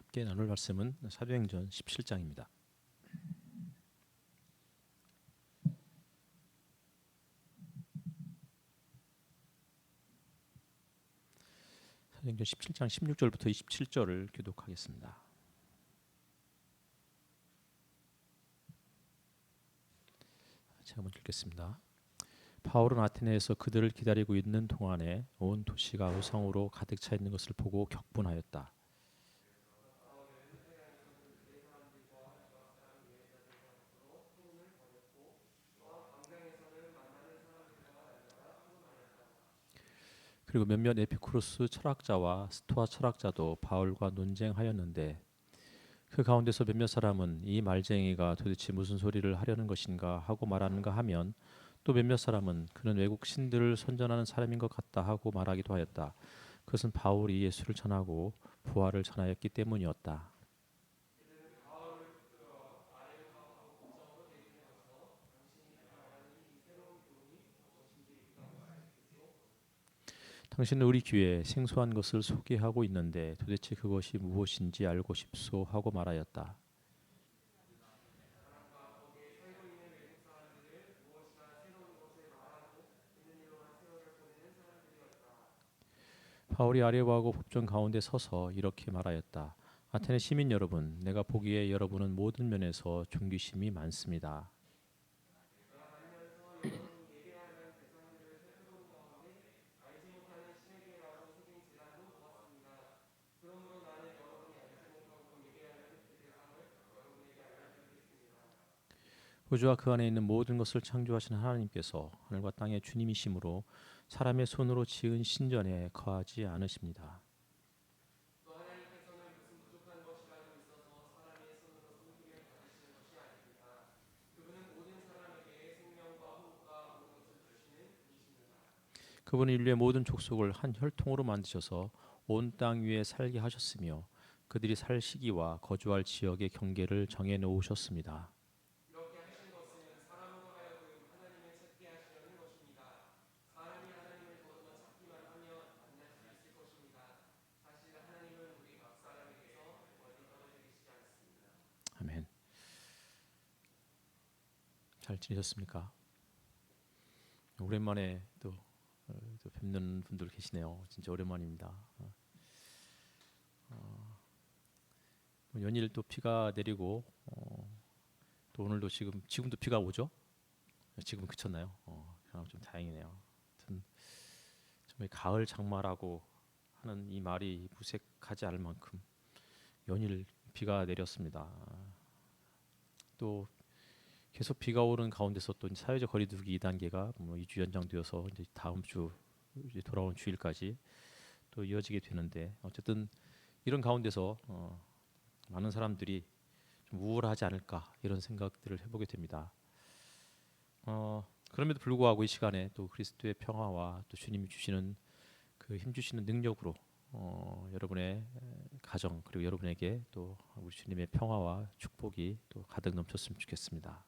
함께 나눌 말씀은 사도행전 17장입니다. 사도행전 17장 16절부터 27절을 교독하겠습니다. 제가 먼저 읽겠습니다. 바울은 아테네에서 그들을 기다리고 있는 동안에 온 도시가 우상으로 가득 차 있는 것을 보고 격분하였다. 그리고 몇몇 에피쿠로스 철학자와 스토아 철학자도 바울과 논쟁하였는데 그 가운데서 몇몇 사람은 이 말쟁이가 도대체 무슨 소리를 하려는 것인가 하고 말하는가 하면 또 몇몇 사람은 그는 외국 신들을 선전하는 사람인 것 같다 하고 말하기도 하였다. 그것은 바울이 예수를 전하고 부활을 전하였기 때문이었다. 당신은 우리 교회에 생소한 것을 소개하고 있는데 도대체 그것이 무엇인지 알고 싶소 하고 말하였다. 바울이 아레오하고 법정 가운데 서서 이렇게 말하였다. 아테네 시민 여러분, 내가 보기에 여러분은 모든 면에서 존귀심이 많습니다. 우주와 그 안에 있는 모든 것을 창조하신 하나님께서 하늘과 땅의 주님이시므로 사람의 손으로 지은 신전에 거하지 않으십니다. 그분은 인류의 모든 족속을 한 혈통으로 만드셔서 온 땅 위에 살게 하셨으며 그들이 살 시기와 거주할 지역의 경계를 정해 놓으셨습니다. 아멘. 잘 지내셨습니까? 오랜만에 또 뵙는 분들 계시네요. 진짜 오랜만입니다. 연일 또 비가 내리고 또 오늘도 지금도 비가 오죠? 지금 그쳤나요? 좀 다행이네요. 하여튼 정말 가을 장마라고 하는 이 말이 무색하지 않을 만큼 연일 비가 내렸습니다. 또 계속 비가 오는 가운데서 또 사회적 거리두기 2단계가 2주 연장되어서 이제 다음 주 이제 돌아온 주일까지 또 이어지게 되는데 어쨌든 이런 가운데서 많은 사람들이 좀 우울하지 않을까 이런 생각들을 해보게 됩니다. 그럼에도 불구하고 이 시간에 또 그리스도의 평화와 또 주님이 주시는 그 힘 주시는 능력으로 여러분의 가정 그리고 여러분에게 또 우리 주님의 평화와 축복이 또 가득 넘쳤으면 좋겠습니다.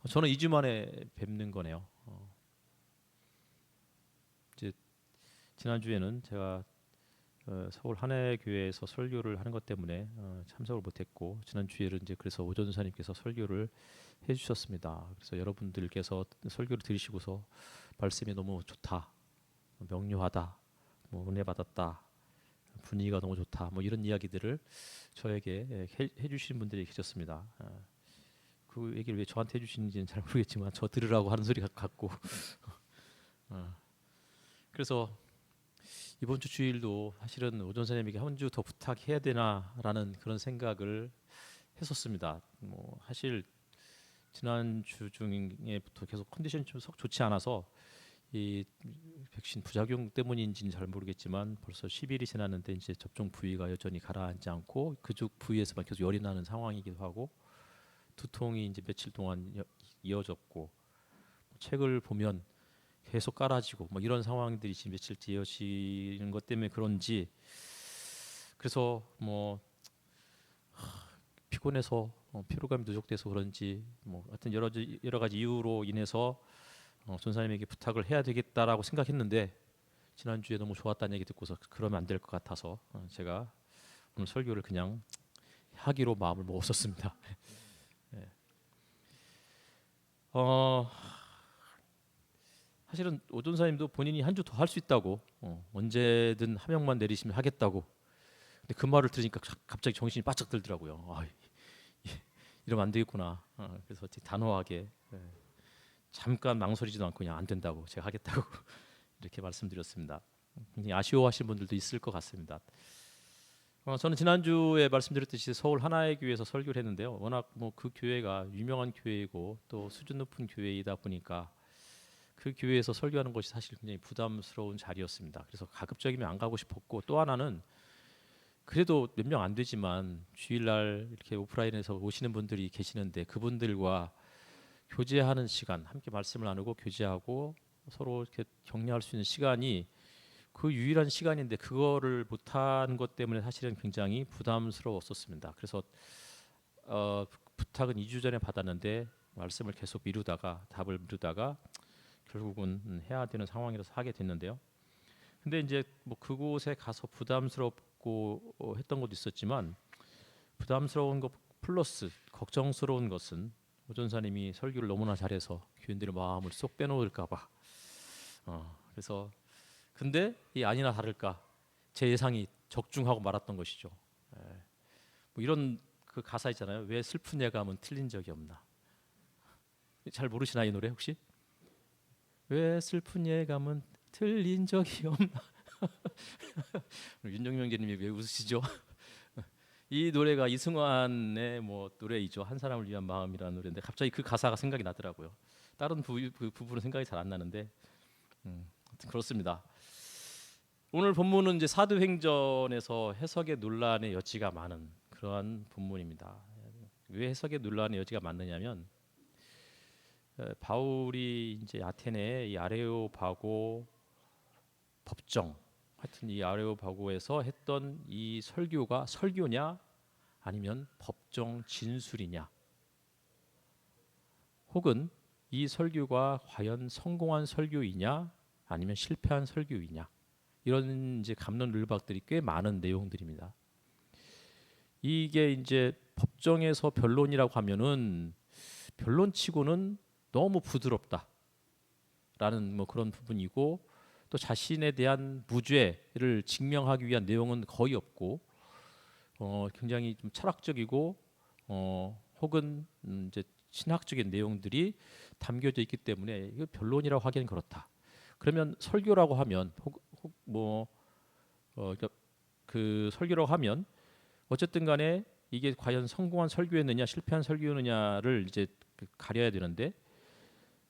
저는 2주 만에 뵙는 거네요. 이제 지난주에는 제가 서울 한해교회에서 설교를 하는 것 때문에 참석을 못했고 지난주에는 이제 그래서 오전 선생님께서 설교를 해주셨습니다. 그래서 여러분들께서 설교를 들으시고서 말씀이 너무 좋다, 명료하다, 은혜 받았다, 분위기가 너무 좋다, 이런 이야기들을 저에게 해주신 분들이 계셨습니다. 그 얘기를 왜 저한테 해주시는지는 잘 모르겠지만 저 들으라고 하는 소리 같고 그래서 이번 주 주일도 사실은 오전 선생님에게 한 주 더 부탁해야 되나라는 그런 생각을 했었습니다. 사실 지난 주 중에부터 계속 컨디션이 좀 썩 좋지 않아서 이 백신 부작용 때문인지는 잘 모르겠지만 벌써 10일이 지났는데 이제 접종 부위가 여전히 가라앉지 않고 그쪽 부위에서만 계속 열이 나는 상황이기도 하고 두통이 이제 며칠 동안 이어졌고 책을 보면 계속 깔아지고 이런 상황들이 지금 며칠째 이어지는 것 때문에 그런지 그래서 피곤해서 피로감이 누적돼서 그런지 하여튼 여러 가지 이유로 인해서 전사님에게 부탁을 해야 되겠다라고 생각했는데 지난주에 너무 좋았다는 얘기 듣고서 그러면 안 될 것 같아서 제가 오늘 설교를 그냥 하기로 마음을 먹었었습니다. 예. 사실은 오전사님도 본인이 한 주 더 할 수 있다고 언제든 하명만 내리시면 하겠다고. 근데 그 말을 들으니까 갑자기 정신이 바짝 들더라고요. 이러면 안 되겠구나. 그래서 단호하게 잠깐 망설이지도 않고 그냥 안 된다고 제가 하겠다고 이렇게 말씀드렸습니다. 굉장히 아쉬워하시는 분들도 있을 것 같습니다. 저는 지난주에 말씀드렸듯이 서울 하나의 교회에서 설교를 했는데요. 워낙 그 교회가 유명한 교회이고 또 수준 높은 교회이다 보니까 그 교회에서 설교하는 것이 사실 굉장히 부담스러운 자리였습니다. 그래서 가급적이면 안 가고 싶었고, 또 하나는 그래도 몇 명 안 되지만 주일날 이렇게 오프라인에서 오시는 분들이 계시는데 그분들과 교제하는 시간, 함께 말씀을 나누고 교제하고 서로 이렇게 격려할 수 있는 시간이 그 유일한 시간인데 그거를 못한 것 때문에 사실은 굉장히 부담스러웠었습니다. 그래서 부탁은 2주 전에 받았는데 말씀을 계속 미루다가 답을 미루다가 결국은 해야 되는 상황이라서 하게 됐는데요. 근데 이제 그곳에 가서 부담스럽고 했던 것도 있었지만, 부담스러운 것 플러스 걱정스러운 것은 오전사님이 설교를 너무나 잘해서 교인들의 마음을 쏙 빼놓을까봐. 그래서 근데 이 아니나 다를까 제 예상이 적중하고 말았던 것이죠. 이런 그 가사 있잖아요. 왜 슬픈 예감은 틀린 적이 없나. 잘 모르시나 이 노래 혹시? 왜 슬픈 예감은 틀린 적이 없나. 윤정명 교님이 왜 웃으시죠? 이 노래가 이승환의 노래이죠. 한 사람을 위한 마음이라는 노래인데 갑자기 그 가사가 생각이 나더라고요. 다른 부분은 생각이 잘 안 나는데 그렇습니다. 오늘 본문은 이제 사도행전에서 해석의 논란의 여지가 많은 그러한 본문입니다. 왜 해석의 논란의 여지가 많느냐면 바울이 이제 아테네의 이 아레오바고 법정, 하여튼 이 아레오바고에서 했던 이 설교가 설교냐 아니면 법정 진술이냐, 혹은 이 설교가 과연 성공한 설교이냐 아니면 실패한 설교이냐, 이런 이제 갑론을박들이 꽤 많은 내용들입니다. 이게 이제 법정에서 변론이라고 하면은 변론치고는 너무 부드럽다라는 그런 부분이고, 또 자신에 대한 무죄를 증명하기 위한 내용은 거의 없고, 굉장히 좀 철학적이고 혹은 이제 신학적인 내용들이 담겨져 있기 때문에 이거 변론이라고 하기는 그렇다. 그러면 설교라고 하면 그러니까 그 설교라고 하면 어쨌든 간에 이게 과연 성공한 설교였느냐 실패한 설교였느냐를 이제 가려야 되는데,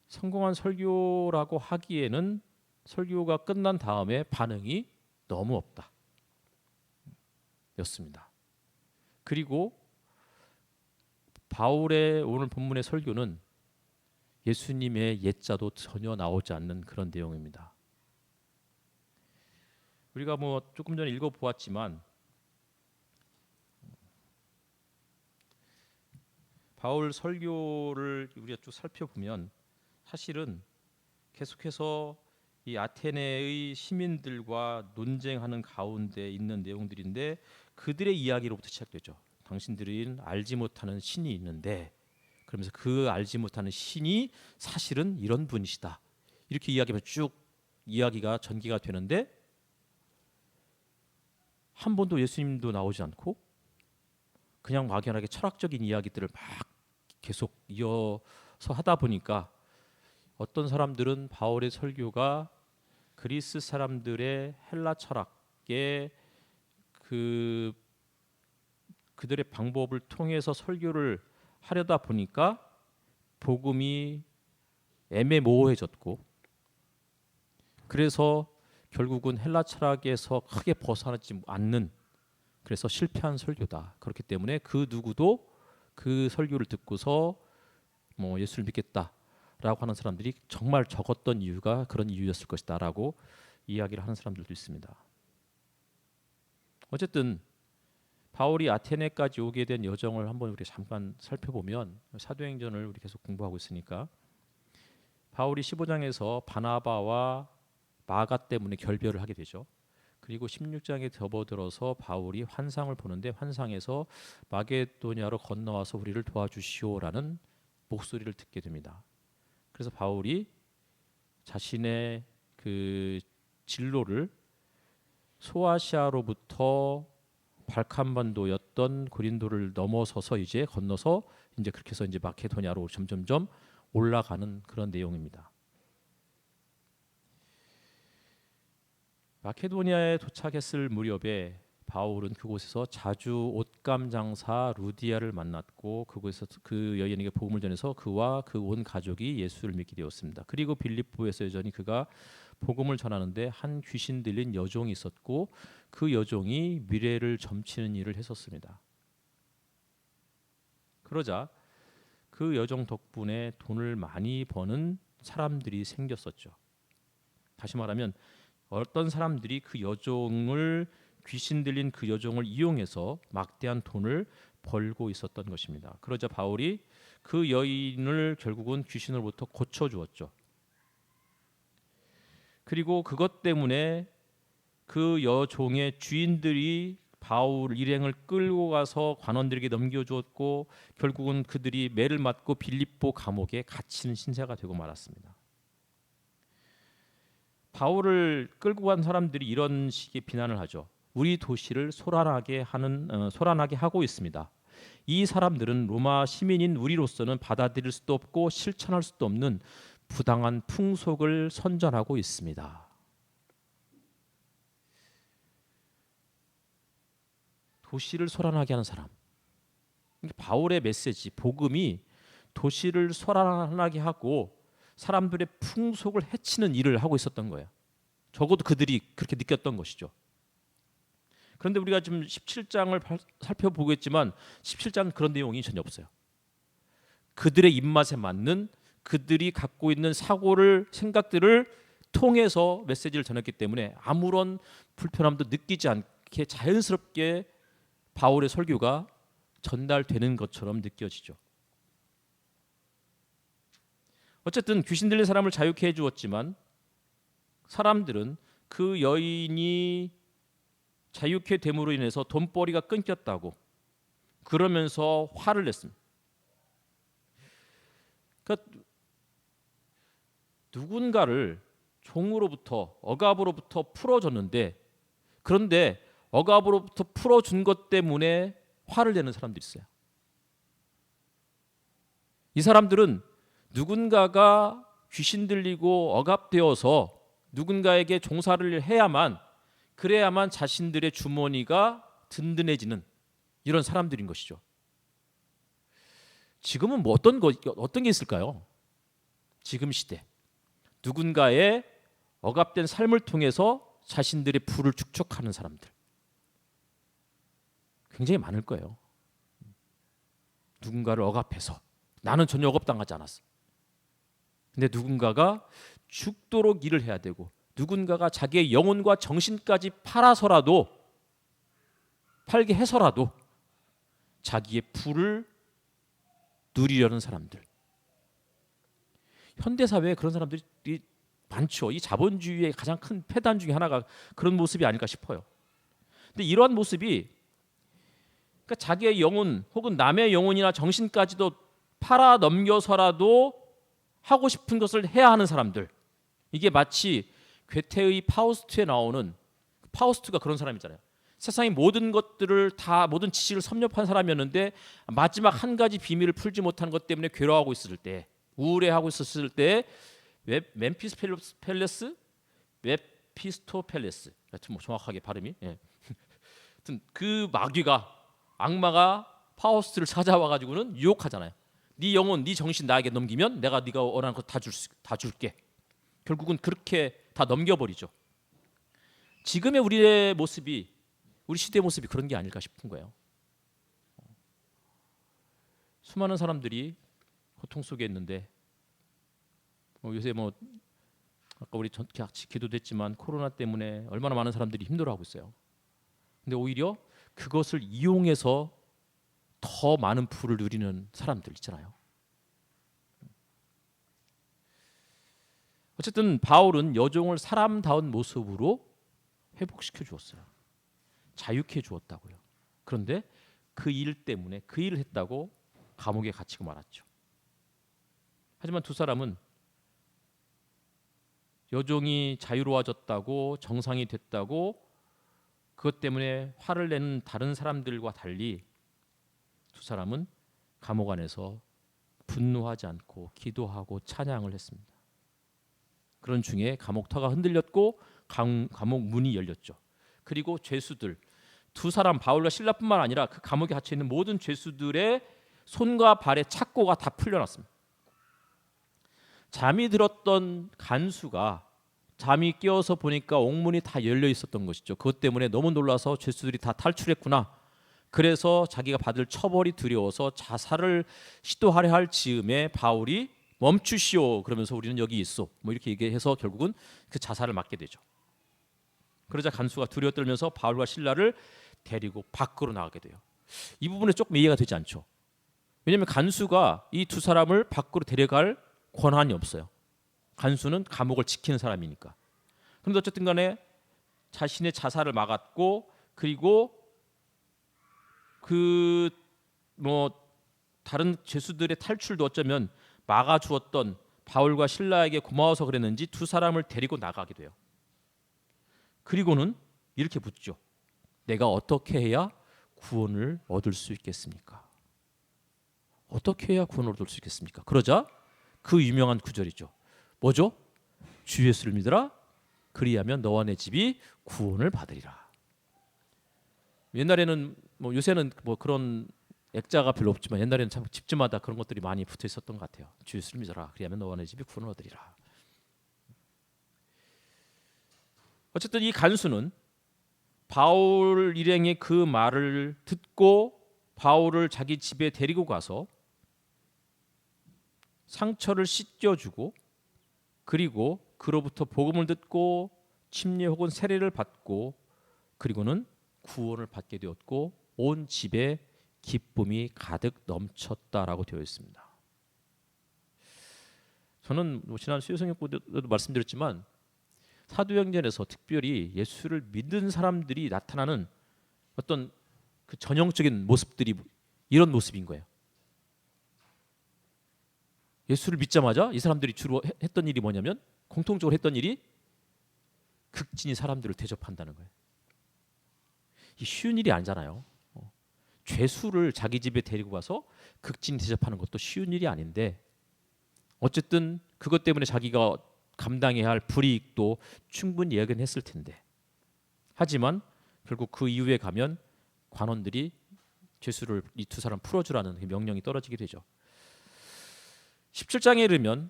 성공한 설교라고 하기에는 설교가 끝난 다음에 반응이 너무 없다 였습니다. 그리고 바울의 오늘 본문의 설교는 예수님의 예자도 전혀 나오지 않는 그런 내용입니다. 우리가 조금 전에 읽어보았지만 바울 설교를 우리가 쭉 살펴보면 사실은 계속해서 이 아테네의 시민들과 논쟁하는 가운데 있는 내용들인데, 그들의 이야기로부터 시작되죠. 당신들은 알지 못하는 신이 있는데, 그러면서 그 알지 못하는 신이 사실은 이런 분이시다, 이렇게 이야기하면 쭉 이야기가 전개가 되는데 한 번도 예수님도 나오지 않고 그냥 막연하게 철학적인 이야기들을 막 계속 이어서 하다 보니까 어떤 사람들은 바울의 설교가 그리스 사람들의 헬라 철학의 그들의 방법을 통해서 설교를 하려다 보니까 복음이 애매모호해졌고, 그래서 결국은 헬라 철학에서 크게 벗어나지 않는, 그래서 실패한 설교다. 그렇기 때문에 그 누구도 그 설교를 듣고서 예수를 믿겠다라고 하는 사람들이 정말 적었던 이유가 그런 이유였을 것이다라고 이야기를 하는 사람들도 있습니다. 어쨌든 바울이 아테네까지 오게 된 여정을 한번 우리 잠깐 살펴보면, 사도행전을 우리 계속 공부하고 있으니까 바울이 15장에서 바나바와 마가 때문에 결별을 하게 되죠. 그리고 16장에 접어들어서 바울이 환상을 보는데 환상에서 마게도냐로 건너와서 우리를 도와주시오라는 목소리를 듣게 됩니다. 그래서 바울이 자신의 그 진로를 소아시아로부터 발칸반도였던 고린도를 넘어서서 이제 건너서 이제 그렇게 해서 이제 마케도냐로 점점점 올라가는 그런 내용입니다. 마케도니아에 도착했을 무렵에 바울은 그곳에서 자주 옷감 장사 루디아를 만났고 그곳에서 그 여인에게 복음을 전해서 그와 그 온 가족이 예수를 믿게 되었습니다. 그리고 빌립보에서 여전히 그가 복음을 전하는데 한 귀신 들린 여종이 있었고 그 여종이 미래를 점치는 일을 했었습니다. 그러자 그 여종 덕분에 돈을 많이 버는 사람들이 생겼었죠. 다시 말하면 어떤 사람들이 그 여종을 귀신 들린 그 여종을 이용해서 막대한 돈을 벌고 있었던 것입니다. 그러자 바울이 그 여인을 결국은 귀신으로부터 고쳐주었죠. 그리고 그것 때문에 그 여종의 주인들이 바울 일행을 끌고 가서 관원들에게 넘겨주었고 결국은 그들이 매를 맞고 빌립보 감옥에 갇히는 신세가 되고 말았습니다. 바울을 끌고 간 사람들이 이런 식의 비난을 하죠. 우리 도시를 소란하게 하고 있습니다. 이 사람들은 로마 시민인 우리로서는 받아들일 수도 없고 실천할 수도 없는 부당한 풍속을 선전하고 있습니다. 도시를 소란하게 하는 사람. 바울의 메시지, 복음이 도시를 소란하게 하고 사람들의 풍속을 해치는 일을 하고 있었던 거예요. 적어도 그들이 그렇게 느꼈던 것이죠. 그런데 우리가 지금 17장을 살펴보겠지만 17장은 그런 내용이 전혀 없어요. 그들의 입맛에 맞는 그들이 갖고 있는 생각들을 통해서 메시지를 전했기 때문에 아무런 불편함도 느끼지 않게 자연스럽게 바울의 설교가 전달되는 것처럼 느껴지죠. 어쨌든 귀신 들린 사람을 자유케 해주었지만 사람들은 그 여인이 자유케 됨으로 인해서 돈벌이가 끊겼다고 그러면서 화를 냈습니다. 그러니까 누군가를 종으로부터 억압으로부터 풀어줬는데 그런데 억압으로부터 풀어준 것 때문에 화를 내는 사람들이 있어요. 이 사람들은 누군가가 귀신 들리고 억압되어서 누군가에게 종사를 해야만 그래야만 자신들의 주머니가 든든해지는 이런 사람들인 것이죠. 지금은 뭐 어떤 게 있을까요? 지금 시대 누군가의 억압된 삶을 통해서 자신들의 부를 축적하는 사람들 굉장히 많을 거예요. 누군가를 억압해서 나는 전혀 억압당하지 않았어. 근데 누군가가 죽도록 일을 해야 되고 누군가가 자기의 영혼과 정신까지 팔게 해서라도 자기의 부를 누리려는 사람들. 현대사회에 그런 사람들이 많죠. 이 자본주의의 가장 큰 폐단 중에 하나가 그런 모습이 아닐까 싶어요. 근데 이러한 모습이 그러니까 자기의 영혼 혹은 남의 영혼이나 정신까지도 팔아 넘겨서라도 하고 싶은 것을 해야 하는 사람들. 이게 마치 괴테의 파우스트에 나오는 파우스트가 그런 사람이잖아요. 세상의 모든 것들을 다 모든 지식을 섭렵한 사람이었는데 마지막 한 가지 비밀을 풀지 못한 것 때문에 괴로워하고 있을 때 우울해하고 있었을 때 멤피스토펠레스 하여튼 뭐 정확하게 발음이 하여튼 그 악마가 파우스트를 찾아와 가지고는 유혹하잖아요. 네 영혼, 네 정신 나에게 넘기면 내가 네가 원하는 거 다 줄게. 결국은 그렇게 다 넘겨버리죠. 지금의 우리의 모습이 우리 시대의 모습이 그런 게 아닐까 싶은 거예요. 수많은 사람들이 고통 속에 있는데 요새 아까 우리 같이 기도됐지만 코로나 때문에 얼마나 많은 사람들이 힘들어하고 있어요. 근데 오히려 그것을 이용해서 더 많은 부를 누리는 사람들 있잖아요. 어쨌든 바울은 여종을 사람다운 모습으로 회복시켜 주었어요. 자유케 해 주었다고요. 그런데 그 일 때문에 그 일을 했다고 감옥에 갇히고 말았죠. 하지만 두 사람은 여종이 자유로워졌다고 정상이 됐다고 그것 때문에 화를 내는 다른 사람들과 달리 두 사람은 감옥 안에서 분노하지 않고 기도하고 찬양을 했습니다. 그런 중에 감옥터가 흔들렸고 감옥 문이 열렸죠. 그리고 죄수들 두 사람 바울과 실라뿐만 아니라 그 감옥에 갇혀 있는 모든 죄수들의 손과 발의 착고가 다 풀려났습니다. 잠이 들었던 간수가 잠이 깨어서 보니까 옥문이 다 열려 있었던 것이죠. 그것 때문에 너무 놀라서 죄수들이 다 탈출했구나. 그래서 자기가 받을 처벌이 두려워서 자살을 시도하려 할 즈음에 바울이 멈추시오 그러면서 우리는 여기 있어 뭐 이렇게 얘기해서 결국은 그 자살을 막게 되죠. 그러자 간수가 두려워 떨면서 바울과 실라를 데리고 밖으로 나가게 돼요. 이 부분에 조금 이해가 되지 않죠. 왜냐하면 간수가 이 두 사람을 밖으로 데려갈 권한이 없어요. 간수는 감옥을 지키는 사람이니까. 그런데 어쨌든 간에 자신의 자살을 막았고 그리고 그 뭐 다른 죄수들의 탈출도 어쩌면 막아주었던 바울과 실라에게 고마워서 그랬는지 두 사람을 데리고 나가게 돼요. 그리고는 이렇게 묻죠. 내가 어떻게 해야 구원을 얻을 수 있겠습니까? 어떻게 해야 구원을 얻을 수 있겠습니까? 그러자 그 유명한 구절이죠. 뭐죠? 주 예수를 믿으라. 그리하면 너와 내 집이 구원을 받으리라. 옛날에는 뭐 요새는 뭐 그런 액자가 별로 없지만 옛날에는 참 집집마다 그런 것들이 많이 붙어 있었던 것 같아요. 주 예수를 믿어라. 그리하면 너와 내 집이 구원을 얻으리라. 어쨌든 이 간수는 바울 일행의 그 말을 듣고 바울을 자기 집에 데리고 가서 상처를 씻겨주고 그리고 그로부터 복음을 듣고 침례 혹은 세례를 받고 그리고는 구원을 받게 되었고 온 집에 기쁨이 가득 넘쳤다라고 되어 있습니다. 저는 지난 수요성경에도 말씀드렸지만 사도행전에서 특별히 예수를 믿는 사람들이 나타나는 어떤 그 전형적인 모습들이 이런 모습인 거예요. 예수를 믿자마자 이 사람들이 주로 했던 일이 뭐냐면 공통적으로 했던 일이 극진히 사람들을 대접한다는 거예요. 이 쉬운 일이 아니잖아요. 죄수를 자기 집에 데리고 가서 극진히 대접하는 것도 쉬운 일이 아닌데 어쨌든 그것 때문에 자기가 감당해야 할 불이익도 충분히 예견했을 텐데 하지만 결국 그 이후에 가면 관원들이 죄수를 이 두 사람 풀어주라는 명령이 떨어지게 되죠. 17장에 이르면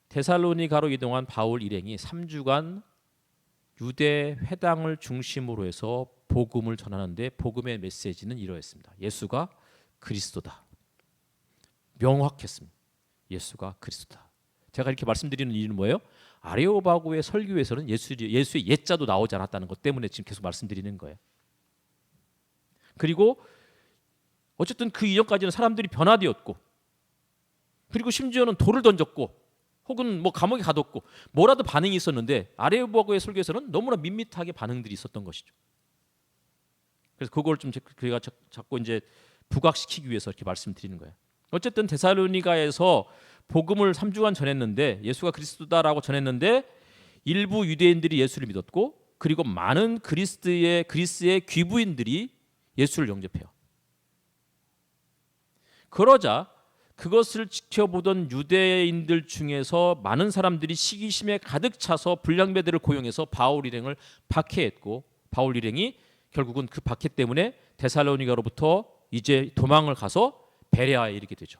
데살로니가로 이동한 바울 일행이 3주간 유대 회당을 중심으로 해서 복음을 전하는데 복음의 메시지는 이러했습니다. 예수가 그리스도다. 명확했습니다. 예수가 그리스도다. 제가 이렇게 말씀드리는 이유는 뭐예요? 아레오바고의 설교에서는 예수의 옛자도 나오지 않았다는 것 때문에 지금 계속 말씀드리는 거예요. 그리고 어쨌든 그 이전까지는 사람들이 변화되었고 그리고 심지어는 돌을 던졌고 혹은 뭐 감옥에 가뒀고 뭐라도 반응이 있었는데 아레오바고의 설교에서는 너무나 밋밋하게 반응들이 있었던 것이죠. 그래서 그걸 좀 저희가 자꾸 이제 부각시키기 위해서 이렇게 말씀드리는 거예요. 어쨌든 데살로니가에서 복음을 3주간 전했는데 예수가 그리스도다라고 전했는데 일부 유대인들이 예수를 믿었고 그리고 많은 그리스의 귀부인들이 예수를 영접해요. 그러자 그것을 지켜보던 유대인들 중에서 많은 사람들이 시기심에 가득 차서 불량배들을 고용해서 바울 일행을 박해했고 바울 일행이 결국은 그 박해 때문에 데살로니가로부터 이제 도망을 가서 베레아에 이르게 되죠.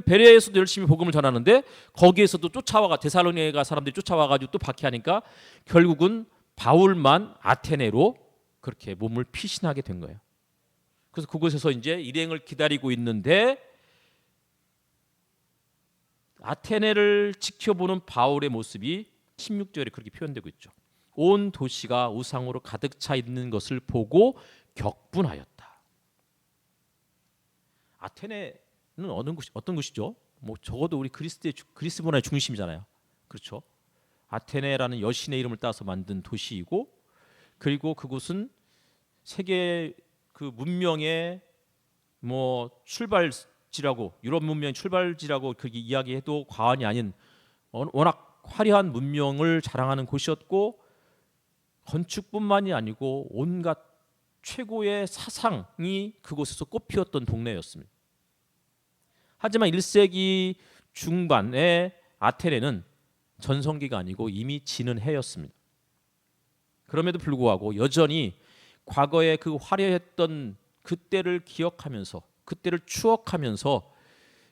베레아에서도 열심히 복음을 전하는데 거기에서도 데살로니가 사람들이 쫓아와가지고 또 박해하니까 결국은 바울만 아테네로 그렇게 몸을 피신하게 된 거예요. 그래서 그곳에서 이제 일행을 기다리고 있는데 아테네를 지켜보는 바울의 모습이 16절에 그렇게 표현되고 있죠. 온 도시가 우상으로 가득 차 있는 것을 보고 격분하였다. 아테네는 어떤 곳이죠? 뭐 적어도 우리 그리스 문화의 중심이잖아요. 그렇죠? 아테네라는 여신의 이름을 따서 만든 도시이고 그리고 그곳은 세계 그 문명의 뭐 출발지라고, 유럽 문명의 출발지라고 그렇게 이야기해도 과언이 아닌 워낙 화려한 문명을 자랑하는 곳이었고, 건축뿐만이 아니고 온갖 최고의 사상이 그곳에서 꽃피웠던 동네였습니다. 하지만 1세기 중반에 아테네는 전성기가 아니고 이미 지는 해였습니다. 그럼에도 불구하고 여전히 과거의 그 화려했던 그때를 기억하면서, 그때를 추억하면서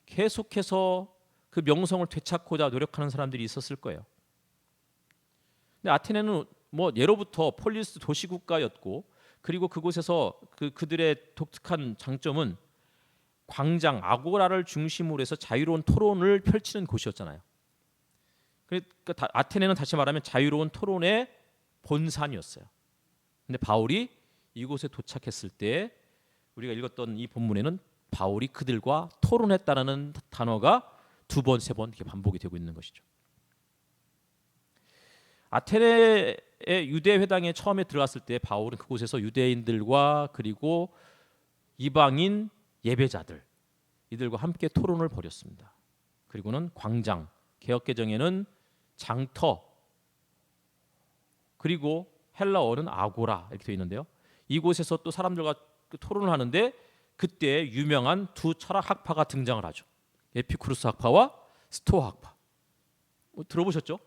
계속해서 그 명성을 되찾고자 노력하는 사람들이 있었을 거예요. 근데 아테네는 뭐 예로부터 폴리스 도시국가였고, 그리고 그곳에서 그들의 독특한 장점은 광장 아고라를 중심으로 해서 자유로운 토론을 펼치는 곳이었잖아요. 그러니까 아테네는 다시 말하면 자유로운 토론의 본산이었어요. 근데 바울이 이곳에 도착했을 때 우리가 읽었던 이 본문에는 바울이 그들과 토론했다라는 단어가 두 번, 세 번 이렇게 반복이 되고 있는 것이죠. 아테네의 유대 회당에 처음에 들어갔을 때 바울은 그곳에서 유대인들과 그리고 이방인 예배자들 이들과 함께 토론을 벌였습니다. 그리고는 광장, 개역개정에는 장터, 그리고 헬라어는 아고라 이렇게 되어 있는데요. 이곳에서 또 사람들과 토론을 하는데 그때 유명한 두 철학 학파가 등장을 하죠. 에피쿠로스 학파와 스토아 학파. 들어보셨죠?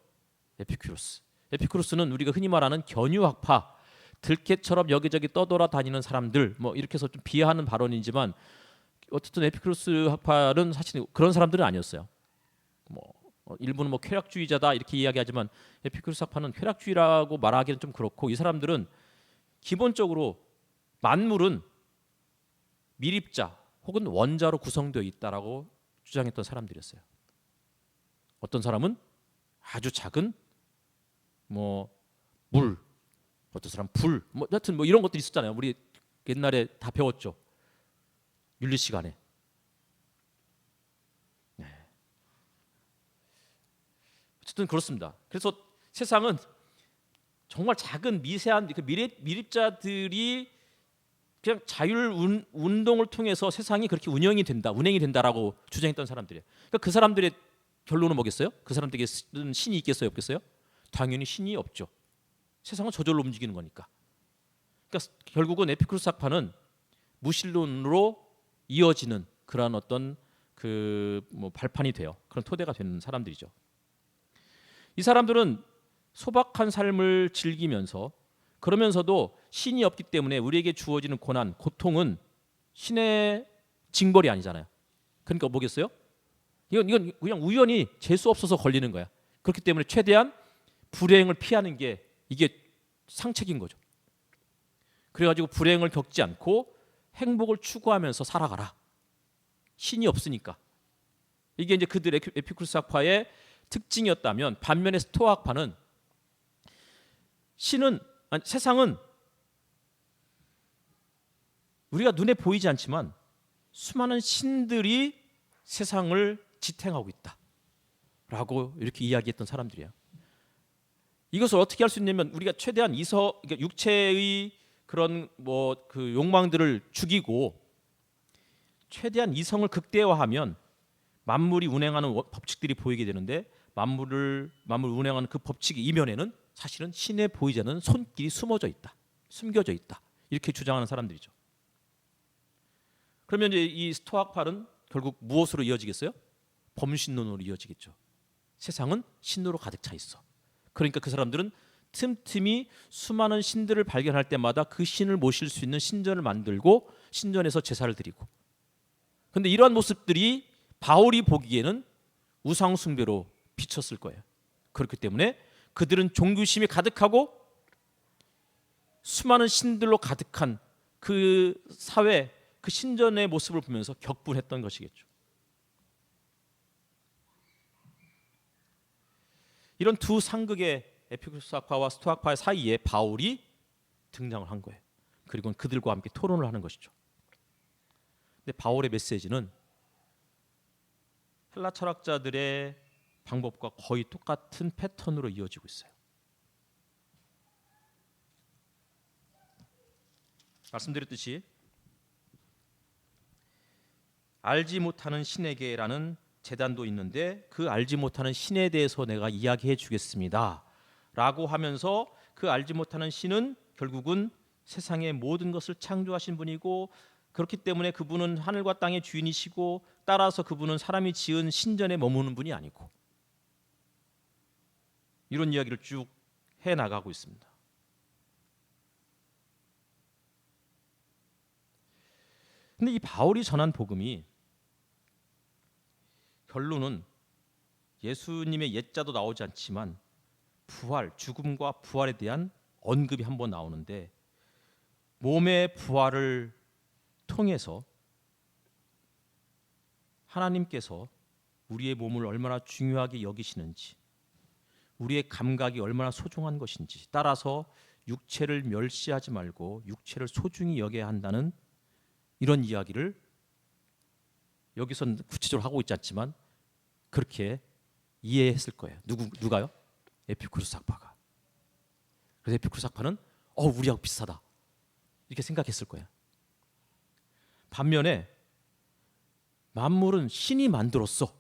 에피쿠로스는 우리가 흔히 말하는 견유학파, 들깨처럼 여기저기 떠돌아다니는 사람들, 뭐 이렇게 해서 좀 비하하는 발언이지만 어쨌든 에피쿠로스 학파는 사실 그런 사람들은 아니었어요. 뭐 일부는 뭐 쾌락주의자다 이렇게 이야기하지만 에피쿠로스 학파는 쾌락주의라고 말하기는 좀 그렇고, 이 사람들은 기본적으로 만물은 미립자 혹은 원자로 구성되어 있다라고 주장했던 사람들이었어요. 어떤 사람은 아주 작은 뭐 물, 어떤 사람 불, 뭐 하여튼 뭐 이런 것들이 있었잖아요. 우리 옛날에 다 배웠죠. 윤리 시간에. 네. 어쨌든 그렇습니다. 그래서 세상은 정말 작은 미세한 그 미립자들이 그냥 자율 운동을 통해서 세상이 그렇게 운행이 된다라고 주장했던 사람들이에요. 그러니까 그 사람들의 결론은 뭐겠어요? 그 사람들에게는 신이 있겠어요, 없겠어요? 당연히 신이 없죠. 세상은 저절로 움직이는 거니까. 그러니까 결국은 에피쿠로스 학파는 무신론으로 이어지는 그런 어떤 그 뭐 발판이 돼요. 그런 토대가 되는 사람들이죠. 이 사람들은 소박한 삶을 즐기면서, 그러면서도 신이 없기 때문에 우리에게 주어지는 고난, 고통은 신의 징벌이 아니잖아요. 그러니까 뭐겠어요? 이건 그냥 우연히 재수 없어서 걸리는 거야. 그렇기 때문에 최대한 불행을 피하는 게 이게 상책인 거죠. 그래가지고 불행을 겪지 않고 행복을 추구하면서 살아가라. 신이 없으니까. 이게 이제 그들의 에피쿠로스 학파의 특징이었다면, 반면에 스토아 학파는 세상은 우리가 눈에 보이지 않지만 수많은 신들이 세상을 지탱하고 있다라고 이렇게 이야기했던 사람들이에요. 이것을 어떻게 할 수 있냐면 우리가 최대한 그러니까 육체의 그런 뭐 그 욕망들을 죽이고 최대한 이성을 극대화하면 만물이 운행하는 법칙들이 보이게 되는데, 만물 운행하는 그 법칙 이면에는 사실은 신에 보이지 않는 손길이 숨겨져 있다. 이렇게 주장하는 사람들이죠. 그러면 이제 이 스토아파는 결국 무엇으로 이어지겠어요? 범신론으로 이어지겠죠. 세상은 신으로 가득 차 있어. 그러니까 그 사람들은 틈틈이 수많은 신들을 발견할 때마다 그 신을 모실 수 있는 신전을 만들고 신전에서 제사를 드리고. 그런데 이러한 모습들이 바울이 보기에는 우상 숭배로 비쳤을 거예요. 그렇기 때문에 그들은 종교심이 가득하고 수많은 신들로 가득한 그 사회, 그 신전의 모습을 보면서 격분했던 것이겠죠. 이런 두 상극의 에피쿠로스 학파와 스토아 학파의 사이에 바울이 등장을 한 거예요. 그리고 그들과 함께 토론을 하는 것이죠. 근데 바울의 메시지는 헬라 철학자들의 방법과 거의 똑같은 패턴으로 이어지고 있어요. 말씀드렸듯이 알지 못하는 신에게라는 재단도 있는데 그 알지 못하는 신에 대해서 내가 이야기해 주겠습니다 라고 하면서 그 알지 못하는 신은 결국은 세상의 모든 것을 창조하신 분이고, 그렇기 때문에 그분은 하늘과 땅의 주인이시고, 따라서 그분은 사람이 지은 신전에 머무는 분이 아니고, 이런 이야기를 쭉 해나가고 있습니다. 근데 이 바울이 전한 복음이 결론은 예수님의 옛자도 나오지 않지만 부활, 죽음과 부활에 대한 언급이 한번 나오는데, 몸의 부활을 통해서 하나님께서 우리의 몸을 얼마나 중요하게 여기시는지, 우리의 감각이 얼마나 소중한 것인지, 따라서 육체를 멸시하지 말고 육체를 소중히 여겨야 한다는 이런 이야기를 여기서는 구체적으로 하고 있지 않지만 그렇게 이해했을 거예요. 누가요? 에피쿠르스 학파가. 그래서 에피쿠르스 학파는 우리하고 비슷하다 이렇게 생각했을 거예요. 반면에 만물은 신이 만들었어,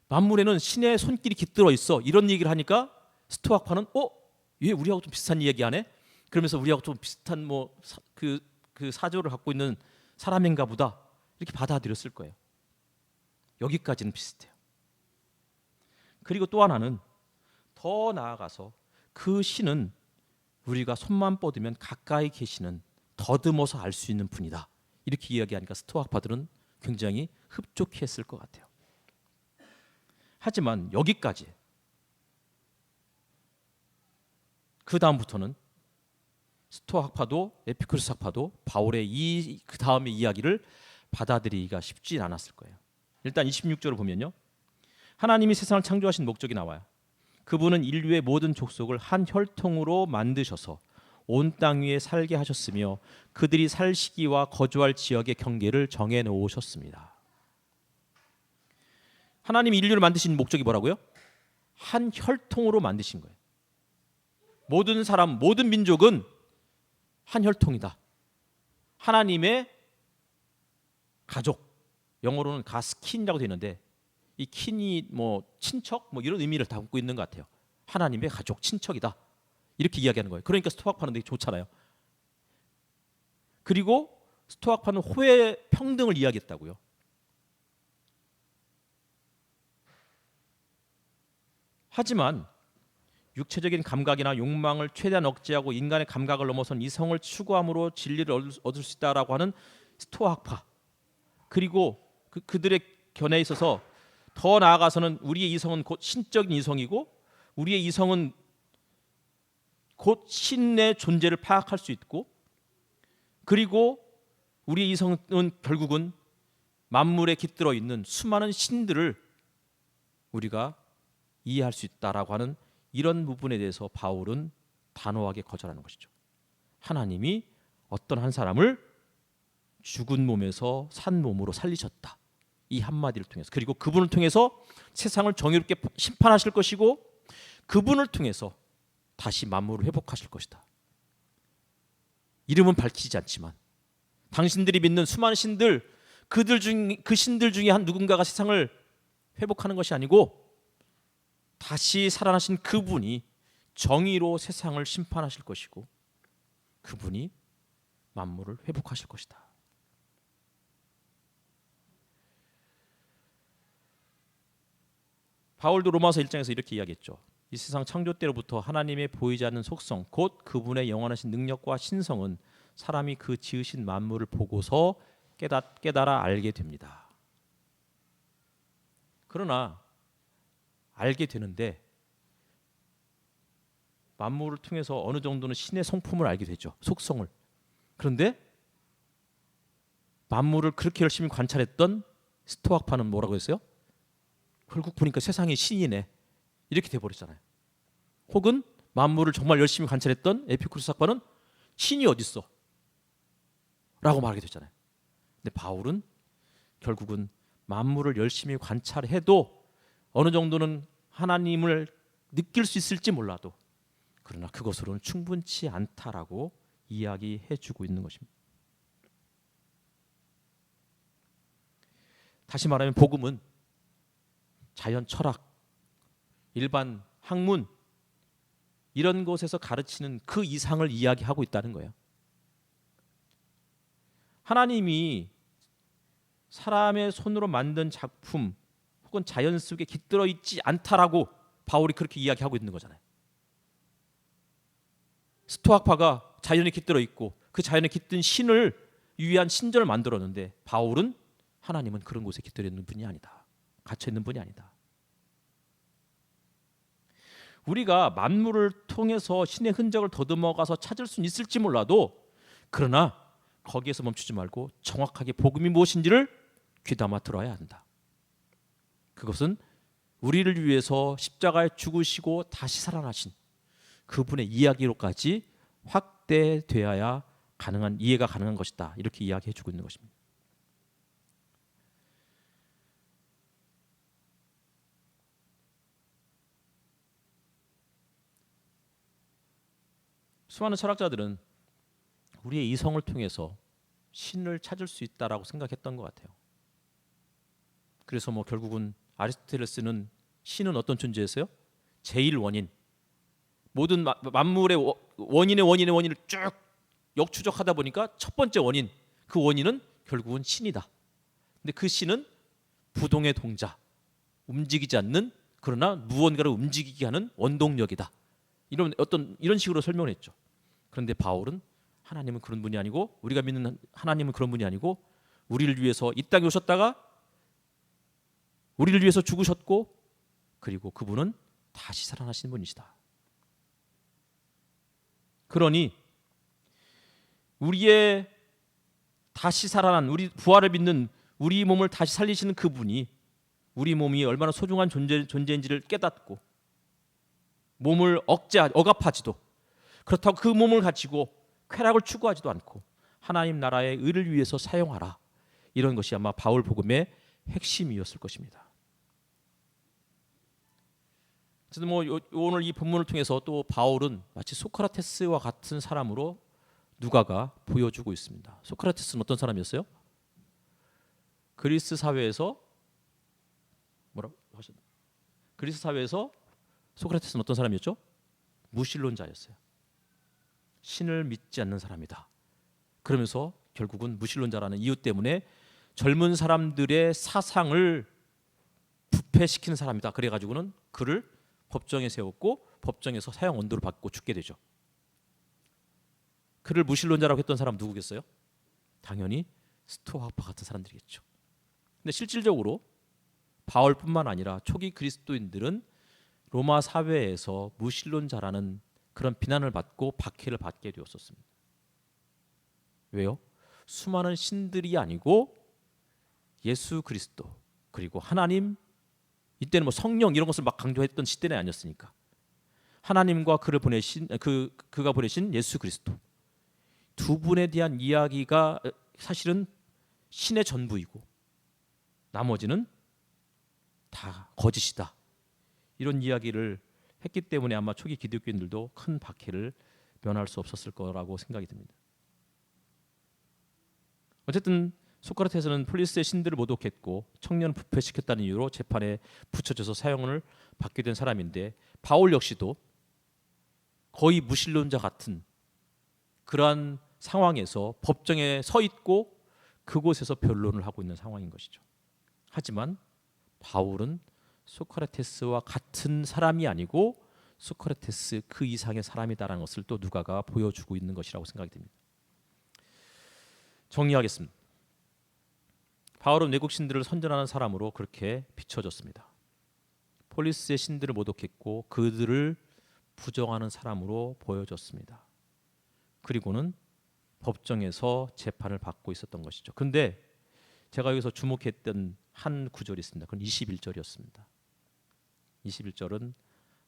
만물에는 신의 손길이 깃들어 있어, 이런 얘기를 하니까 스토아학파는 얘 우리하고 좀 비슷한 이야기 하네? 그러면서 우리하고 좀 비슷한 그 사조를 갖고 있는 사람인가 보다 이렇게 받아들였을 거예요. 여기까지는 비슷해요. 그리고 또 하나는 더 나아가서 그 신은 우리가 손만 뻗으면 가까이 계시는, 더듬어서 알 수 있는 분이다 이렇게 이야기하니까 스토아파들은 굉장히 흡족했을 것 같아요. 하지만 여기까지, 그 다음부터는 스토아학파도 에피쿠르스 학파도 바울의 그 다음의 이야기를 받아들이기가 쉽지 않았을 거예요. 일단 26절을 보면요, 하나님이 세상을 창조하신 목적이 나와요. 그분은 인류의 모든 족속을 한 혈통으로 만드셔서 온 땅 위에 살게 하셨으며 그들이 살 시기와 거주할 지역의 경계를 정해 놓으셨습니다. 하나님이 인류를 만드신 목적이 뭐라고요? 한 혈통으로 만드신 거예요. 모든 사람, 모든 민족은 한 혈통이다. 하나님의 가족, 영어로는 가스킨이라고 되어 있는데 이 킨이 친척 이런 의미를 담고 있는 것 같아요. 하나님의 가족, 친척이다 이렇게 이야기하는 거예요. 그러니까 스토아파는 되게 좋잖아요. 그리고 스토아파는 호의 평등을 이야기했다고요. 하지만 육체적인 감각이나 욕망을 최대한 억제하고 인간의 감각을 넘어선 이성을 추구함으로 진리를 얻을 수 있다라고 하는 스토아학파, 그리고 그들의 견해에 있어서 더 나아가서는 우리의 이성은 곧 신적인 이성이고 우리의 이성은 곧 신의 존재를 파악할 수 있고, 그리고 우리의 이성은 결국은 만물에 깃들어 있는 수많은 신들을 우리가 이해할 수 있다라고 하는 이런 부분에 대해서 바울은 단호하게 거절하는 것이죠. 하나님이 어떤 한 사람을 죽은 몸에서 산 몸으로 살리셨다, 이 한마디를 통해서, 그리고 그분을 통해서 세상을 정의롭게 심판하실 것이고 그분을 통해서 다시 만물을 회복하실 것이다. 이름은 밝히지 않지만 당신들이 믿는 수많은 신들, 그 신들 중에 한 누군가가 세상을 회복하는 것이 아니고 다시 살아나신 그분이 정의로 세상을 심판하실 것이고 그분이 만물을 회복하실 것이다. 바울도 로마서 1장에서 이렇게 이야기했죠. 이 세상 창조 때로부터 하나님의 보이지 않는 속성, 곧 그분의 영원하신 능력과 신성은 사람이 그 지으신 만물을 보고서 깨달아 알게 됩니다. 그러나 알게 되는데 만물을 통해서 어느 정도는 신의 성품을 알게 되죠. 속성을. 그런데 만물을 그렇게 열심히 관찰했던 스토아파는 뭐라고 했어요? 결국 보니까 세상이 신이네 이렇게 돼버렸잖아요. 혹은 만물을 정말 열심히 관찰했던 에피쿠르스 학파는 신이 어딨어? 라고 말하게 됐잖아요. 근데 바울은 결국은 만물을 열심히 관찰해도 어느 정도는 하나님을 느낄 수 있을지 몰라도 그러나 그것으로는 충분치 않다라고 이야기해주고 있는 것입니다. 다시 말하면 복음은 자연 철학, 일반 학문 이런 곳에서 가르치는 그 이상을 이야기하고 있다는 거예요. 하나님이 사람의 손으로 만든 작품 혹은 자연 속에 깃들어 있지 않다라고 바울이 그렇게 이야기하고 있는 거잖아요. 스토아파가 자연에 깃들어 있고 그 자연에 깃든 신을 위한 신전을 만들었는데 바울은 하나님은 그런 곳에 깃들어 있는 분이 아니다. 갇혀 있는 분이 아니다. 우리가 만물을 통해서 신의 흔적을 더듬어가서 찾을 수는 있을지 몰라도 그러나 거기에서 멈추지 말고 정확하게 복음이 무엇인지를 귀담아 들어야 한다. 그것은 우리를 위해서 십자가에 죽으시고 다시 살아나신 그분의 이야기로까지 확대되어야 이해가 가능한 것이다. 이렇게 이야기해주고 있는 것입니다. 수많은 철학자들은 우리의 이성을 통해서 신을 찾을 수 있다라고 생각했던 것 같아요. 그래서 결국은 아리스토텔레스는 신은 어떤 존재였어요? 제일 원인. 모든 만물의 원인을 쭉 역추적하다 보니까 첫 번째 원인, 그 원인은 결국은 신이다. 근데 그 신은 부동의 동자, 움직이지 않는 그러나 무언가를 움직이게 하는 원동력이다. 이런 식으로 설명을 했죠. 그런데 바울은 하나님은 그런 분이 아니고 우리가 믿는 하나님은 그런 분이 아니고 우리를 위해서 이 땅에 오셨다가 우리를 위해서 죽으셨고 그리고 그분은 다시 살아나신 분이시다. 그러니 우리의 다시 살아난 우리 부활을 믿는 우리 몸을 다시 살리시는 그분이 우리 몸이 얼마나 소중한 존재인지를 깨닫고 몸을 억압하지도 그렇다고 그 몸을 가지고 쾌락을 추구하지도 않고 하나님 나라의 의를 위해서 사용하라. 이런 것이 아마 바울 복음의 핵심이었을 것입니다. 어쨌든 오늘 이 본문을 통해서 또 바울은 마치 소크라테스와 같은 사람으로 누가가 보여주고 있습니다. 소크라테스는 어떤 사람이었어요? 그리스 사회에서 소크라테스는 어떤 사람이었죠? 무신론자였어요. 신을 믿지 않는 사람이다. 그러면서 결국은 무신론자라는 이유 때문에 젊은 사람들의 사상을 부패시키는 사람이다. 그래가지고는 그를 법정에 세웠고 법정에서 사형 언도를 받고 죽게 되죠. 그를 무신론자라고 했던 사람 누구겠어요? 당연히 스토아파 같은 사람들이겠죠. 근데 실질적으로 바울뿐만 아니라 초기 그리스도인들은 로마 사회에서 무신론자라는 그런 비난을 받고 박해를 받게 되었었습니다. 왜요? 수많은 신들이 아니고 예수 그리스도 그리고 하나님, 이때는 성령 이런 것을 막 강조했던 시대는 아니었으니까 하나님과 그가 보내신 예수 그리스도 두 분에 대한 이야기가 사실은 신의 전부이고 나머지는 다 거짓이다. 이런 이야기를 했기 때문에 아마 초기 기독교인들도 큰 박해를 면할 수 없었을 거라고 생각이 듭니다. 어쨌든 소크라테스는 폴리스의 신들을 모독했고 청년을 부패시켰다는 이유로 재판에 붙여져서 사형을 받게 된 사람인데 바울 역시도 거의 무신론자 같은 그러한 상황에서 법정에 서 있고 그곳에서 변론을 하고 있는 상황인 것이죠. 하지만 바울은 소크라테스와 같은 사람이 아니고 소크라테스 그 이상의 사람이다라는 것을 또 누가가 보여주고 있는 것이라고 생각이 듭니다. 정리하겠습니다. 바울은 외국 신들을 선전하는 사람으로 그렇게 비춰졌습니다. 폴리스의 신들을 모독했고 그들을 부정하는 사람으로 보여졌습니다. 그리고는 법정에서 재판을 받고 있었던 것이죠. 그런데 제가 여기서 주목했던 한 구절이 있습니다. 그건 21절이었습니다. 21절은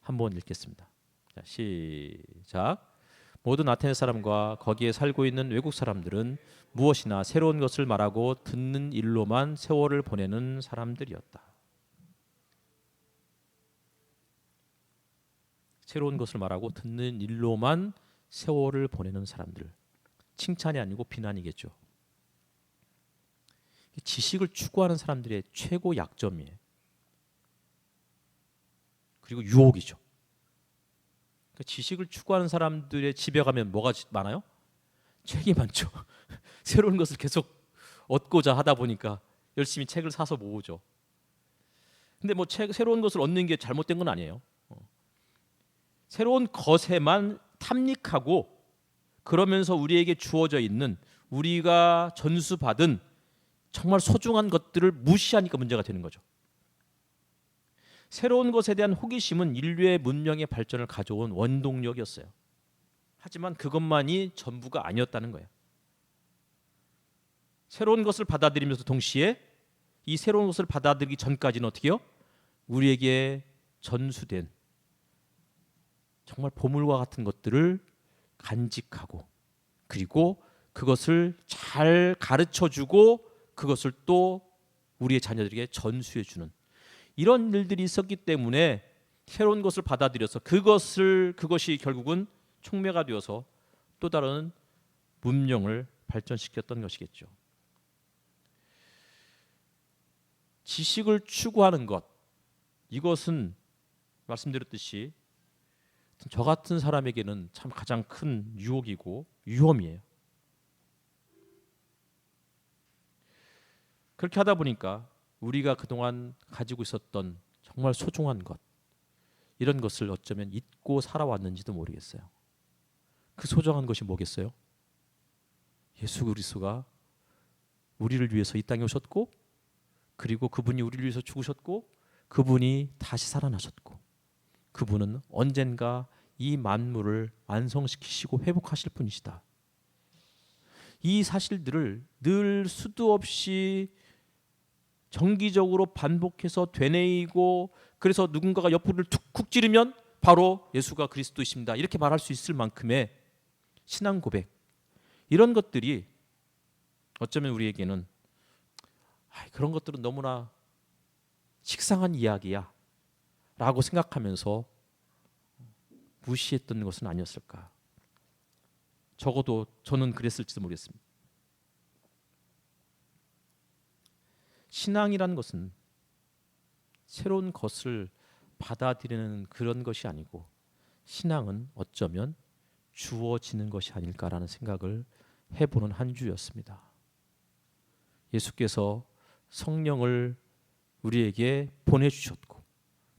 한번 읽겠습니다. 자, 시작. 모든 아테네 사람과 거기에 살고 있는 외국 사람들은 무엇이나 새로운 것을 말하고 듣는 일로만 세월을 보내는 사람들이었다. 새로운 것을 말하고 듣는 일로만 세월을 보내는 사람들. 칭찬이 아니고 비난이겠죠. 지식을 추구하는 사람들의 최고 약점이에요. 그리고 유혹이죠. 그러니까 지식을 추구하는 사람들의 집에 가면 뭐가 많아요? 책이 많죠. 새로운 것을 계속 얻고자 하다 보니까 열심히 책을 사서 모으죠. 근데 뭐 새로운 것을 얻는 게 잘못된 건 아니에요. 새로운 것에만 탐닉하고 그러면서 우리에게 주어져 있는 우리가 전수받은 정말 소중한 것들을 무시하니까 문제가 되는 거죠. 새로운 것에 대한 호기심은 인류의 문명의 발전을 가져온 원동력이었어요. 하지만 그것만이 전부가 아니었다는 거예요. 새로운 것을 받아들이면서 동시에 이 새로운 것을 받아들이기 전까지는 어떻게 해요? 우리에게 전수된 정말 보물과 같은 것들을 간직하고 그리고 그것을 잘 가르쳐주고 그것을 또 우리의 자녀들에게 전수해주는 이런 일들이 있었기 때문에 새로운 것을 받아들여서 그것이 결국은 촉매가 되어서 또 다른 문명을 발전시켰던 것이겠죠. 지식을 추구하는 것, 이것은 말씀드렸듯이 저 같은 사람에게는 참 가장 큰 유혹이고 위험이에요. 그렇게 하다 보니까 우리가 그동안 가지고 있었던 정말 소중한 것, 이런 것을 어쩌면 잊고 살아왔는지도 모르겠어요. 그 소중한 것이 뭐겠어요? 예수 그리스도가 우리를 위해서 이 땅에 오셨고 그리고 그분이 우리를 위해서 죽으셨고 그분이 다시 살아나셨고 그분은 언젠가 이 만물을 완성시키시고 회복하실 분이시다. 이 사실들을 늘 수도 없이 정기적으로 반복해서 되뇌이고 그래서 누군가가 옆구리를 툭 찌르면 바로 예수가 그리스도이십니다. 이렇게 말할 수 있을 만큼의 신앙 고백, 이런 것들이 어쩌면 우리에게는 그런 것들은 너무나 식상한 이야기야 라고 생각하면서 무시했던 것은 아니었을까. 적어도 저는 그랬을지도 모르겠습니다. 신앙이란 것은 새로운 것을 받아들이는 그런 것이 아니고 신앙은 어쩌면 주어지는 것이 아닐까라는 생각을 해보는 한 주였습니다. 예수께서 성령을 우리에게 보내주셨고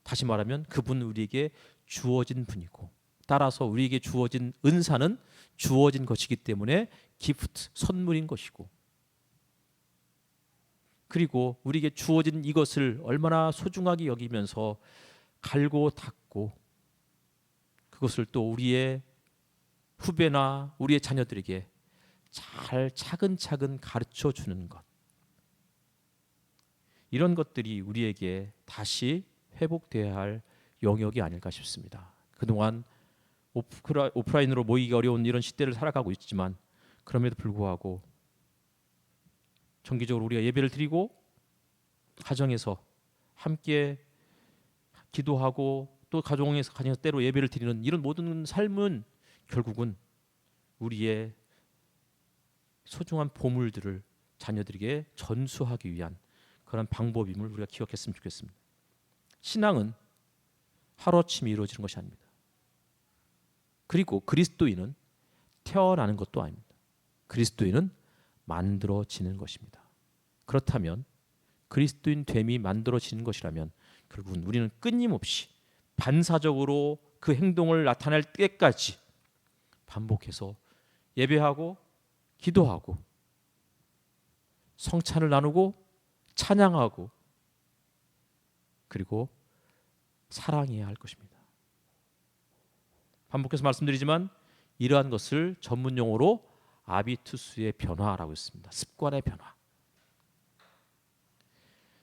다시 말하면 그분은 우리에게 주어진 분이고 따라서 우리에게 주어진 은사는 주어진 것이기 때문에 기프트, 선물인 것이고 그리고 우리에게 주어진 이것을 얼마나 소중하게 여기면서 갈고 닦고 그것을 또 우리의 후배나 우리의 자녀들에게 잘 차근차근 가르쳐 주는 것, 이런 것들이 우리에게 다시 회복되어야 할 영역이 아닐까 싶습니다. 그동안 오프라인으로 모이기 어려운 이런 시대를 살아가고 있지만 그럼에도 불구하고 정기적으로 우리가 예배를 드리고 가정에서 함께 기도하고 또 가정에서 때로 예배를 드리는 이런 모든 삶은 결국은 우리의 소중한 보물들을 자녀들에게 전수하기 위한 그런 방법임을 우리가 기억했으면 좋겠습니다. 신앙은 하루아침에 이루어지는 것이 아닙니다. 그리고 그리스도인은 태어나는 것도 아닙니다. 그리스도인은 만들어지는 것입니다. 그렇다면 그리스도인 됨이 만들어지는 것이라면 결국은 우리는 끊임없이 반사적으로 그 행동을 나타낼 때까지 반복해서 예배하고 기도하고 성찬을 나누고 찬양하고 그리고 사랑해야 할 것입니다. 반복해서 말씀드리지만 이러한 것을 전문 용어로 아비투스의 변화라고 했습니다. 습관의 변화.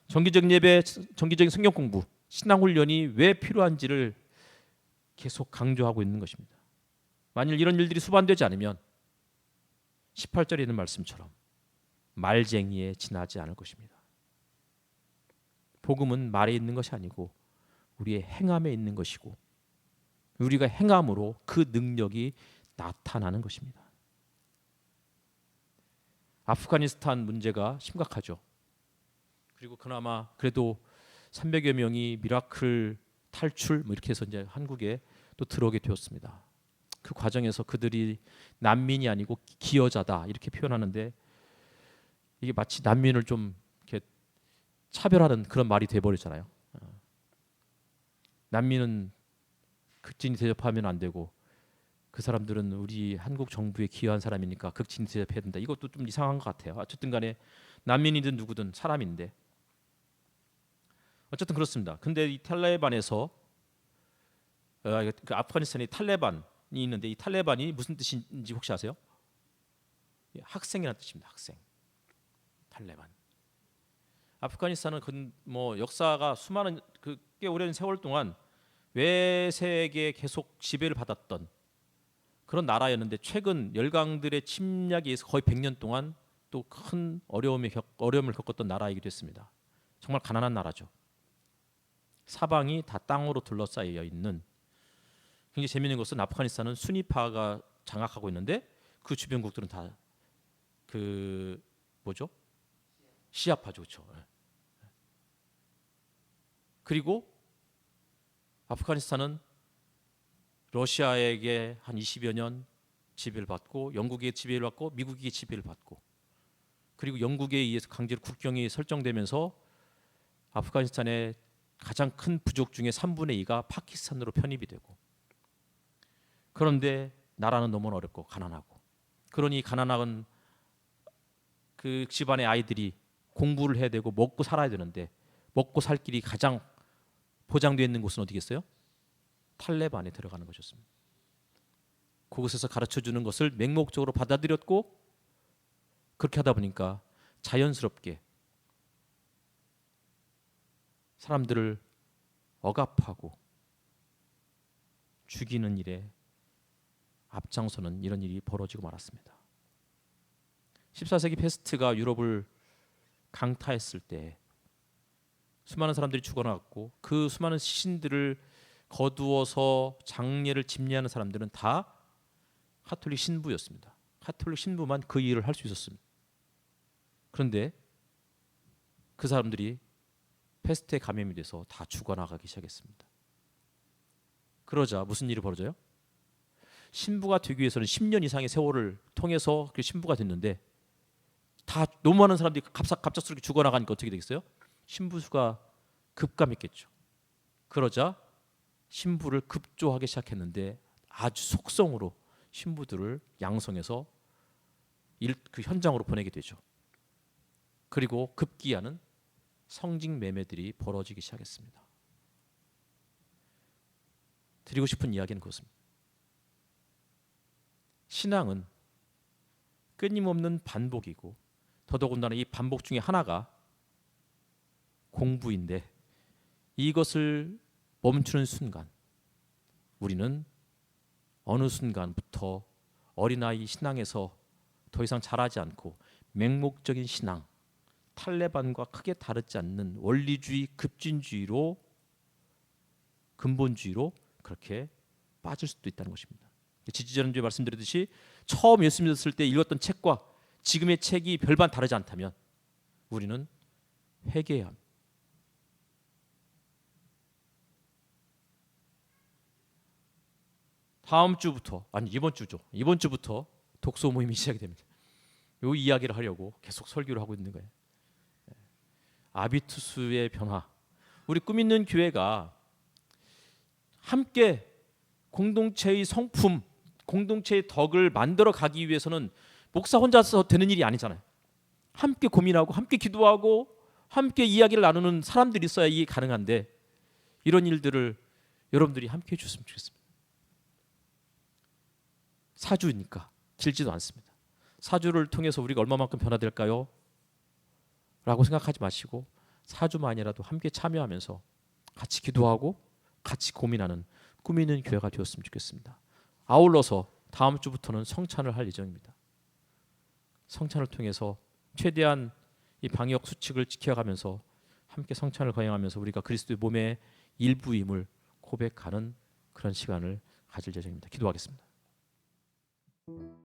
정기적인 예배, 정기적인 성경 공부, 신앙 훈련이 왜 필요한지를 계속 강조하고 있는 것입니다. 만일 이런 일들이 수반되지 않으면 18절에 있는 말씀처럼 말쟁이에 지나지 않을 것입니다. 복음은 말에 있는 것이 아니고 우리의 행함에 있는 것이고 우리가 행함으로 그 능력이 나타나는 것입니다. 아프가니스탄 문제가 심각하죠. 그리고 그나마 그래도 300여 명이 미라클 탈출 뭐 이렇게 해서 이제 한국에 또 들어오게 되었습니다. 그 과정에서 그들이 난민이 아니고 기여자다 이렇게 표현하는데 이게 마치 난민을 좀 이렇게 차별하는 그런 말이 돼버렸잖아요. 난민은 극진히 대접하면 안 되고 그 사람들은 우리 한국 정부에 기여한 사람이니까 극진히 대접해야 된다. 이것도 좀 이상한 것 같아요. 어쨌든 간에 난민이든 누구든 사람인데 어쨌든 그렇습니다. 근데 이 탈레반에서 그 아프가니스탄에 탈레반이 있는데 이 탈레반이 무슨 뜻인지 혹시 아세요? 학생이라는 뜻입니다. 학생. 탈레반. 아프가니스탄은 뭐 역사가 수많은 꽤 오랜 세월 동안 외세에게 계속 지배를 받았던 그런 나라였는데 최근 열강들의 침략에 의해서 거의 100년 동안 또 큰 어려움을 겪었던 나라이기도 했습니다. 정말 가난한 나라죠. 사방이 다 땅으로 둘러싸여 있는. 굉장히 재미있는 것은 아프가니스탄은 수니파가 장악하고 있는데 그 주변국들은 다 그 뭐죠? 시아파죠, 그렇죠. 그리고 아프가니스탄은 러시아에게 한 20여 년 지배를 받고 영국의 지배를 받고 미국의 지배를 받고 그리고 영국에 의해서 강제로 국경이 설정되면서 아프가니스탄의 가장 큰 부족 중에 3분의 2가 파키스탄으로 편입이 되고 그런데 나라는 너무 어렵고 가난하고 그러니 가난한 그 집안의 아이들이 공부를 해야 되고 먹고 살아야 되는데 먹고 살 길이 가장 보장되어 있는 곳은 어디겠어요? 탈레반에 들어가는 것이었습니다. 그곳에서 가르쳐주는 것을 맹목적으로 받아들였고 그렇게 하다 보니까 자연스럽게 사람들을 억압하고 죽이는 일에 앞장서는 이런 일이 벌어지고 말았습니다. 14세기 패스트가 유럽을 강타했을 때 수많은 사람들이 죽어나갔고 그 수많은 시신들을 거두어서 장례를 집례하는 사람들은 다 가톨릭 신부였습니다. 가톨릭 신부만 그 일을 할 수 있었습니다. 그런데 그 사람들이 패스트에 감염이 돼서 다 죽어나가기 시작했습니다. 그러자 무슨 일이 벌어져요? 신부가 되기 위해서는 10년 이상의 세월을 통해서 그 신부가 됐는데 다 너무 많은 사람들이 갑작스럽게 죽어나가니까 어떻게 되겠어요? 신부 수가 급감했겠죠. 그러자 신부를 급조하기 시작했는데 아주 속성으로 신부들을 양성해서 그 현장으로 보내게 되죠. 그리고 급기야는 성직 매매들이 벌어지기 시작했습니다. 드리고 싶은 이야기는 그것입니다. 신앙은 끊임없는 반복이고 더더군다나 이 반복 중에 하나가 공부인데 이것을 멈추는 순간 우리는 어느 순간부터 어린아이 신앙에서 더 이상 자라지 않고 맹목적인 신앙, 탈레반과 크게 다르지 않는 원리주의, 급진주의로 근본주의로 그렇게 빠질 수도 있다는 것입니다. 지지난주에 말씀드렸듯이 처음 예수 믿었을 때 읽었던 책과 지금의 책이 별반 다르지 않다면 우리는 회개해야 합니다. 다음 주부터 아니 이번 주죠. 이번 주부터 독서 모임이 시작이 됩니다. 이 이야기를 하려고 계속 설교를 하고 있는 거예요. 아비투스의 변화. 우리 꿈 있는 교회가 함께 공동체의 성품, 공동체의 덕을 만들어 가기 위해서는 목사 혼자서 되는 일이 아니잖아요. 함께 고민하고 함께 기도하고 함께 이야기를 나누는 사람들이 있어야 이게 가능한데 이런 일들을 여러분들이 함께 해주셨으면 좋겠습니다. 사주니까 길지도 않습니다. 사주를 통해서 우리가 얼마만큼 변화될까요? 라고 생각하지 마시고 4주만이라도 함께 참여하면서 같이 기도하고 같이 고민하는 꿈이 있는 교회가 되었으면 좋겠습니다. 아울러서 다음 주부터는 성찬을 할 예정입니다. 성찬을 통해서 최대한 이 방역 수칙을 지켜가면서 함께 성찬을 거행하면서 우리가 그리스도의 몸의 일부임을 고백하는 그런 시간을 가질 예정입니다. 기도하겠습니다.